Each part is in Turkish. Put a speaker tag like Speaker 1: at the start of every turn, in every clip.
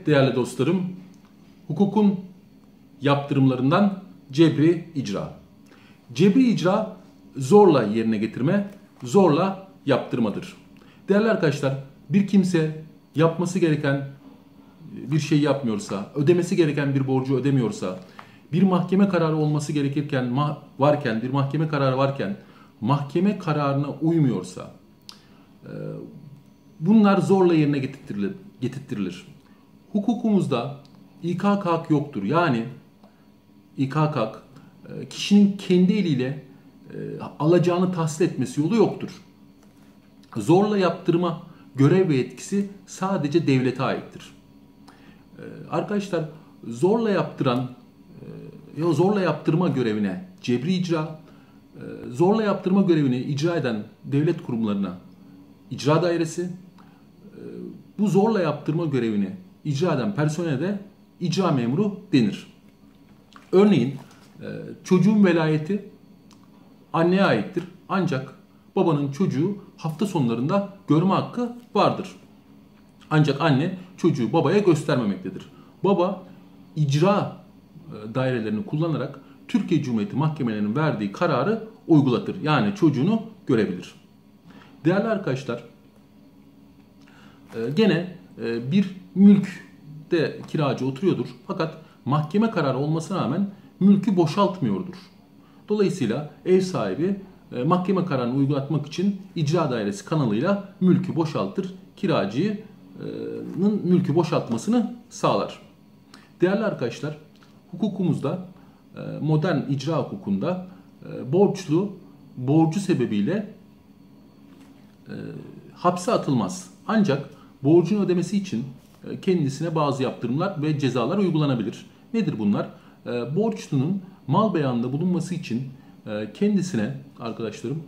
Speaker 1: Evet değerli dostlarım, hukukun yaptırımlarından cebri icra. Cebri icra zorla yerine getirme, zorla yaptırmadır. Değerli arkadaşlar, bir kimse yapması gereken bir şey yapmıyorsa, ödemesi gereken bir borcu ödemiyorsa, bir mahkeme kararı olması gerekirken bir mahkeme kararı varken mahkeme kararına uymuyorsa, bunlar zorla yerine getirtilir. Hukukumuzda İKK yoktur. Yani İKK kişinin kendi eliyle alacağını tahsil etmesi yolu yoktur. Zorla yaptırma görev ve yetkisi sadece devlete aittir. Arkadaşlar zorla yaptırma görevine cebri icra, zorla yaptırma görevini icra eden devlet kurumlarına icra dairesi, bu zorla yaptırma görevini icra eden personele de icra memuru denir. Örneğin çocuğun velayeti anneye aittir. Ancak babanın çocuğu hafta sonlarında görme hakkı vardır. Ancak anne çocuğu babaya göstermemektedir. Baba icra dairelerini kullanarak Türkiye Cumhuriyeti mahkemelerinin verdiği kararı uygulatır. Yani çocuğunu görebilir. Değerli arkadaşlar, gene bir mülkte kiracı oturuyordur. Fakat mahkeme kararı olmasına rağmen mülkü boşaltmıyordur. Dolayısıyla ev sahibi mahkeme kararını uygulatmak için icra dairesi kanalıyla mülkü boşaltır. Kiracının mülkü boşaltmasını sağlar. Değerli arkadaşlar, hukukumuzda, modern icra hukukunda borçlu borcu sebebiyle hapse atılmaz. Ancak borcun ödemesi için kendisine bazı yaptırımlar ve cezalar uygulanabilir. Nedir bunlar? Borçlunun mal beyanında bulunması için kendisine arkadaşlarım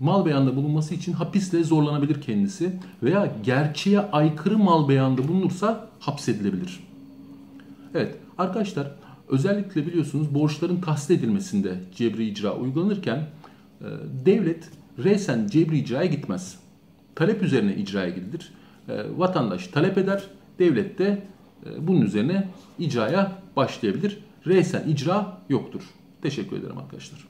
Speaker 1: mal beyanında bulunması için hapisle zorlanabilir kendisi veya gerçeğe aykırı mal beyanında bulunursa hapsedilebilir. Evet arkadaşlar, özellikle biliyorsunuz borçların tahsil edilmesinde cebri icra uygulanırken devlet resen cebri icraya gitmez. Talep üzerine icraya gidilir. Vatandaş talep eder, devlet de bunun üzerine icraya başlayabilir. Resen icra yoktur. Teşekkür ederim arkadaşlar.